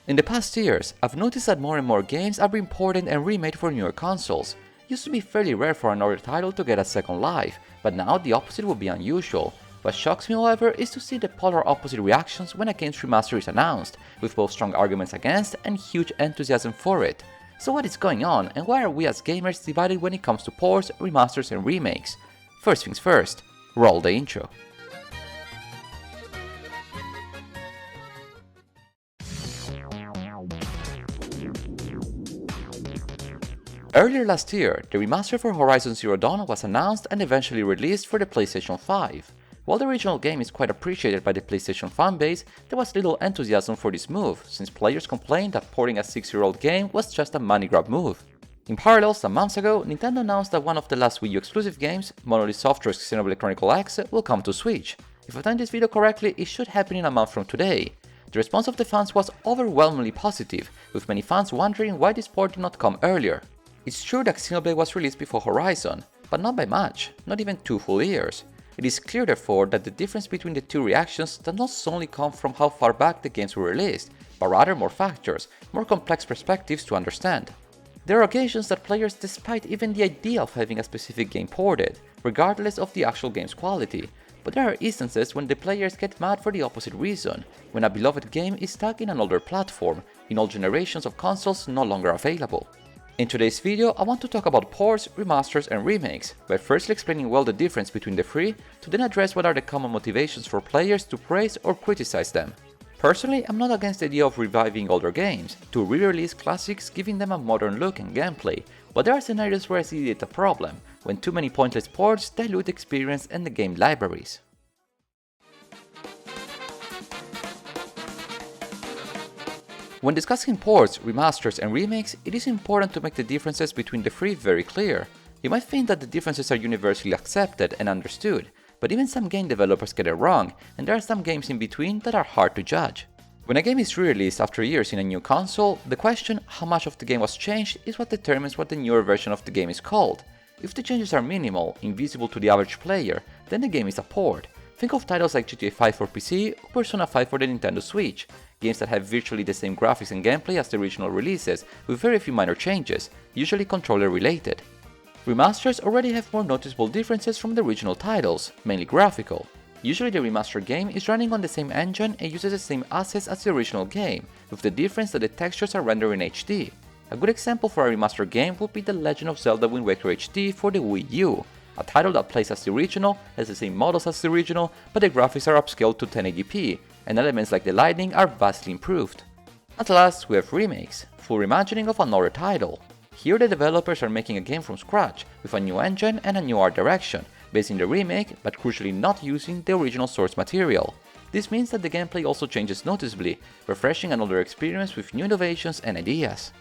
In the past years, I've noticed that more and more games are being ported and remade for newer consoles. It used to be fairly rare for an older title to get a second life, but now the opposite would be unusual. What shocks me, however, is to see the polar opposite reactions when a game's remaster is announced, with both strong arguments against and huge enthusiasm for it. So what is going on, and why are we as gamers divided when it comes to ports, remasters and remakes? First things first, roll the intro. Earlier last year, the remaster for Horizon Zero Dawn was announced and eventually released for the PlayStation 5. While the original game is quite appreciated by the PlayStation fanbase, there was little enthusiasm for this move, since players complained that porting a 6-year-old game was just a money grab move. In parallel, some months ago, Nintendo announced that one of the last Wii U exclusive games, Monolith Software's Xenoblade Chronicle X, will come to Switch. If I timed this video correctly, it should happen in a month from today. The response of the fans was overwhelmingly positive, with many fans wondering why this port did not come earlier. It's true that Xenoblade was released before Horizon, but not by much, not even 2 full years. It is clear therefore that the difference between the two reactions does not solely come from how far back the games were released, but rather more factors, more complex perspectives to understand. There are occasions that players despite even the idea of having a specific game ported, regardless of the actual game's quality, but there are instances when the players get mad for the opposite reason, when a beloved game is stuck in an older platform, in old generations of consoles no longer available. In today's video, I want to talk about ports, remasters and remakes, by firstly explaining well the difference between the three, to then address what are the common motivations for players to praise or criticize them. Personally, I'm not against the idea of reviving older games, to re-release classics giving them a modern look and gameplay, but there are scenarios where I see it a problem, when too many pointless ports dilute experience and the game libraries. When discussing ports, remasters and remakes, it is important to make the differences between the three very clear. You might think that the differences are universally accepted and understood, but even some game developers get it wrong, and there are some games in between that are hard to judge. When a game is re-released after years in a new console, the question how much of the game was changed is what determines what the newer version of the game is called. If the changes are minimal, invisible to the average player, then the game is a port. Think of titles like GTA 5 for PC or Persona 5 for the Nintendo Switch, games that have virtually the same graphics and gameplay as the original releases, with very few minor changes, usually controller related. Remasters already have more noticeable differences from the original titles, mainly graphical. Usually the remastered game is running on the same engine and uses the same assets as the original game, with the difference that the textures are rendered in HD. A good example for a remastered game would be The Legend of Zelda Wind Waker HD for the Wii U, a title that plays as the original, has the same models as the original, but the graphics are upscaled to 1080p, and elements like the lighting are vastly improved. At last, we have remakes, full reimagining of an older title. Here the developers are making a game from scratch, with a new engine and a new art direction, based in the remake, but crucially not using the original source material. This means that the gameplay also changes noticeably, refreshing an older experience with new innovations and ideas.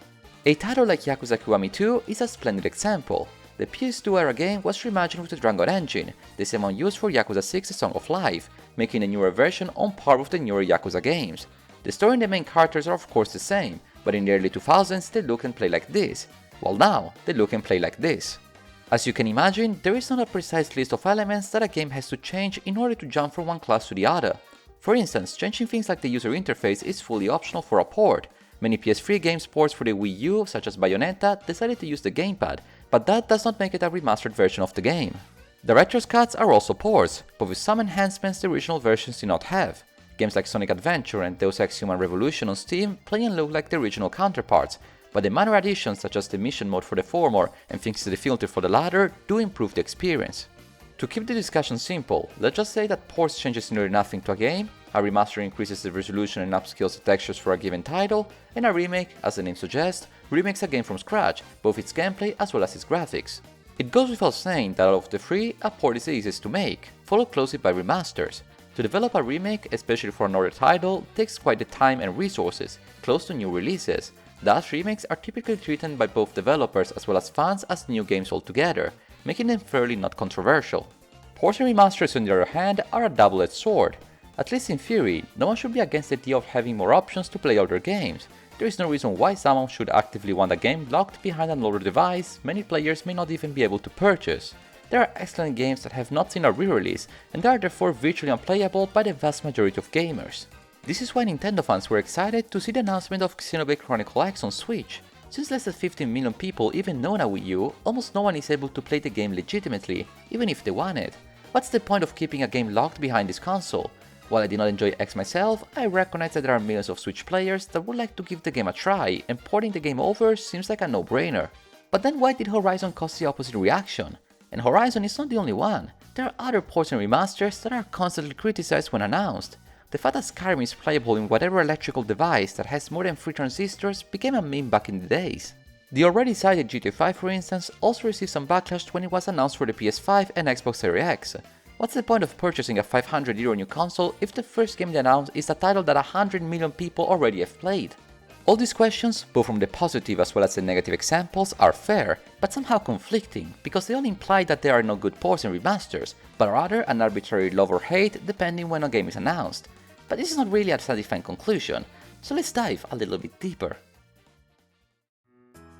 A title like Yakuza Kiwami 2 is a splendid example. The PS2 era game was reimagined with the Dragon engine, the same one used for Yakuza 6 A Song of Life, making the newer version on par with the newer Yakuza games. The story and the main characters are of course the same, but in the early 2000s they look and play like this, while now they look and play like this. As you can imagine, there is not a precise list of elements that a game has to change in order to jump from one class to the other. For instance, changing things like the user interface is fully optional for a port. Many PS3 games ports for the Wii U, such as Bayonetta, decided to use the gamepad, but that does not make it a remastered version of the game. Director's cuts are also ports, but with some enhancements the original versions do not have. Games like Sonic Adventure and Deus Ex Human Revolution on Steam play and look like the original counterparts, but the minor additions such as the mission mode for the former and fixing the filter for the latter do improve the experience. To keep the discussion simple, let's just say that ports changes nearly nothing to a game, a remaster increases the resolution and upscales the textures for a given title, and a remake, as the name suggests, remakes a game from scratch, both its gameplay as well as its graphics. It goes without saying that out of the three, a port is the easiest to make, followed closely by remasters. To develop a remake, especially for an older title, takes quite the time and resources, close to new releases. Thus, remakes are typically treated by both developers as well as fans as new games altogether, making them fairly not controversial. Ports and remasters on the other hand are a double-edged sword. At least in theory, no one should be against the idea of having more options to play older games. There is no reason why someone should actively want a game locked behind an older device many players may not even be able to purchase. There are excellent games that have not seen a re-release and are therefore virtually unplayable by the vast majority of gamers. This is why Nintendo fans were excited to see the announcement of Xenoblade Chronicle X on Switch. Since less than 15 million people even know a Wii U, almost no one is able to play the game legitimately, even if they want it. What's the point of keeping a game locked behind this console? While I did not enjoy X myself, I recognize that there are millions of Switch players that would like to give the game a try, and porting the game over seems like a no-brainer. But then why did Horizon cause the opposite reaction? And Horizon is not the only one. There are other ports and remasters that are constantly criticized when announced. The fact that Skyrim is playable in whatever electrical device that has more than 3 transistors became a meme back in the days. The already cited GTA 5, for instance, also received some backlash when it was announced for the PS5 and Xbox Series X. What's the point of purchasing a €500 new console if the first game they announced is a title that 100 million people already have played? All these questions, both from the positive as well as the negative examples, are fair, but somehow conflicting, because they all imply that there are no good ports and remasters, but rather an arbitrary love or hate depending when a game is announced. But this is not really a satisfying conclusion, so let's dive a little bit deeper.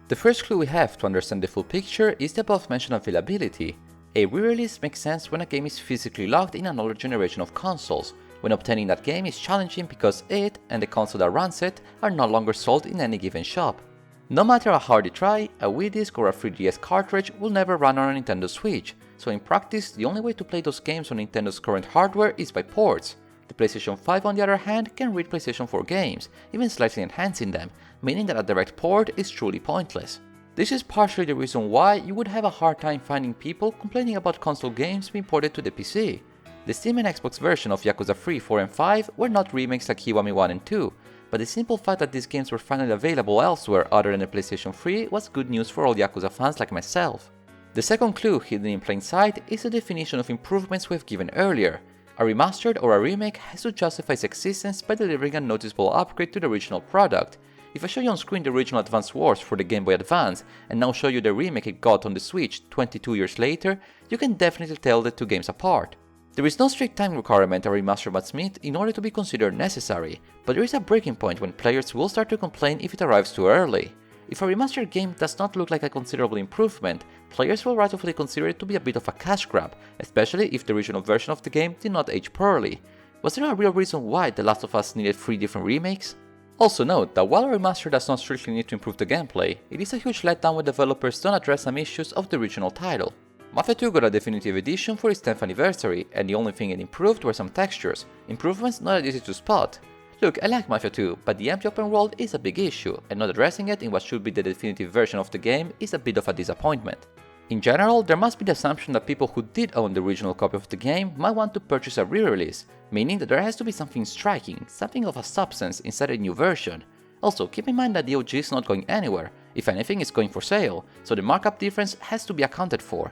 The first clue we have to understand the full picture is the above mentioned availability. A re-release makes sense when a game is physically locked in an older generation of consoles, when obtaining that game is challenging because it and the console that runs it are no longer sold in any given shop. No matter how hard you try, a Wii disc or a 3DS cartridge will never run on a Nintendo Switch, so in practice the only way to play those games on Nintendo's current hardware is by ports. The PlayStation 5 on the other hand can read PlayStation 4 games, even slightly enhancing them, meaning that a direct port is truly pointless. This is partially the reason why you would have a hard time finding people complaining about console games being ported to the PC. The Steam and Xbox version of Yakuza 3, 4 and 5 were not remakes like Kiwami 1 and 2, but the simple fact that these games were finally available elsewhere other than the PlayStation 3 was good news for all Yakuza fans like myself. The second clue hidden in plain sight is the definition of improvements we've given earlier. A remastered or a remake has to justify its existence by delivering a noticeable upgrade to the original product. If I show you on screen the original Advance Wars for the Game Boy Advance and now show you the remake it got on the Switch 22 years later, you can definitely tell the two games apart. There is no strict time requirement a remaster must meet in order to be considered necessary, but there is a breaking point when players will start to complain if it arrives too early. If a remastered game does not look like a considerable improvement, players will rightfully consider it to be a bit of a cash grab, especially if the original version of the game did not age poorly. Was there a real reason why The Last of Us needed 3 different remakes? Also note that while a remaster does not strictly need to improve the gameplay, it is a huge letdown when developers don't address some issues of the original title. Mafia 2 got a definitive edition for its 10th anniversary, and the only thing it improved were some textures, improvements not that easy to spot. Look, I like Mafia 2, but the empty open world is a big issue, and not addressing it in what should be the definitive version of the game is a bit of a disappointment. In general, there must be the assumption that people who did own the original copy of the game might want to purchase a re-release, meaning that there has to be something striking, something of a substance inside a new version. Also, keep in mind that the OG is not going anywhere, if anything it's going for sale, so the markup difference has to be accounted for.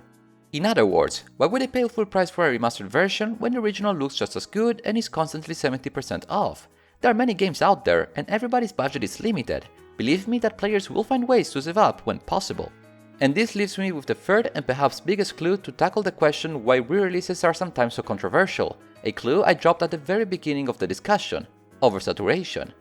In other words, why would I pay full price for a remastered version when the original looks just as good and is constantly 70% off? There are many games out there and everybody's budget is limited. Believe me that players will find ways to save up when possible. And this leaves me with the third and perhaps biggest clue to tackle the question why re-releases are sometimes so controversial, a clue I dropped at the very beginning of the discussion: oversaturation.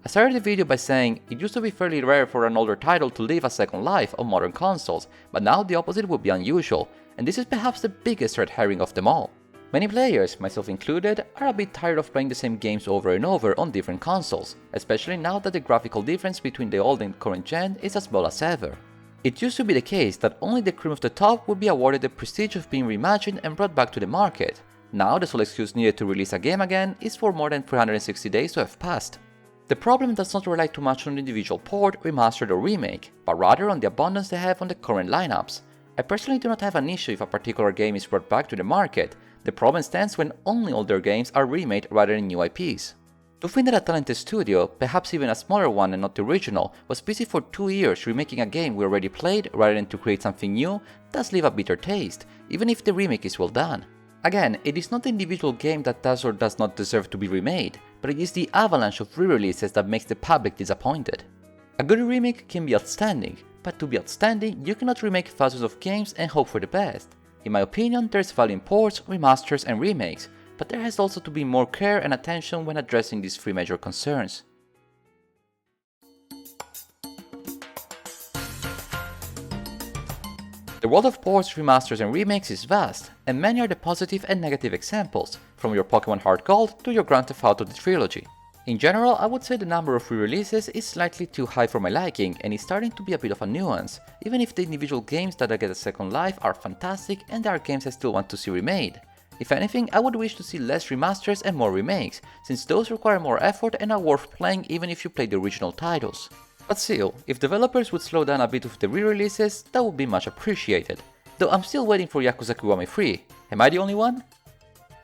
I started the video by saying it used to be fairly rare for an older title to live a second life on modern consoles, but now the opposite would be unusual, and this is perhaps the biggest red herring of them all. Many players, myself included, are a bit tired of playing the same games over and over on different consoles, especially now that the graphical difference between the old and current gen is as small as ever. It used to be the case that only the cream of the top would be awarded the prestige of being reimagined and brought back to the market. Now the sole excuse needed to release a game again is for more than 360 days to have passed. The problem does not rely too much on the individual port, remastered or remake, but rather on the abundance they have on the current lineups. I personally do not have an issue if a particular game is brought back to the market. The problem stands when only older games are remade rather than new IPs. To think that a talented studio, perhaps even a smaller one and not the original, was busy for 2 years remaking a game we already played rather than to create something new does leave a bitter taste, even if the remake is well done. Again, it is not the individual game that does or does not deserve to be remade, but it is the avalanche of re-releases that makes the public disappointed. A good remake can be outstanding, but to be outstanding, you cannot remake thousands of games and hope for the best. In my opinion, there's value in ports, remasters and remakes, but there has also to be more care and attention when addressing these 3 major concerns. The world of ports, remasters and remakes is vast, and many are the positive and negative examples, from your Pokemon Heart Gold to your Grand Theft Auto the Trilogy. In general, I would say the number of re-releases is slightly too high for my liking and is starting to be a bit of a nuance, even if the individual games that get a second life are fantastic and there are games I still want to see remade. If anything, I would wish to see less remasters and more remakes, since those require more effort and are worth playing even if you play the original titles. But still, if developers would slow down a bit with the re-releases, that would be much appreciated. Though I'm still waiting for Yakuza Kiwami 3. Am I the only one?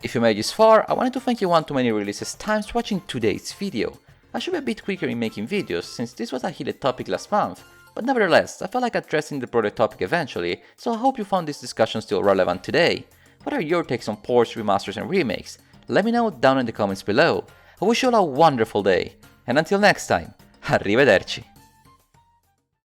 If you made this far, I wanted to thank you one too many releases times watching today's video. I should be a bit quicker in making videos since this was a heated topic last month, but nevertheless, I felt like addressing the broader topic eventually, so I hope you found this discussion still relevant today. What are your takes on ports, remasters and remakes? Let me know down in the comments below. I wish you all a wonderful day, and until next time, arrivederci!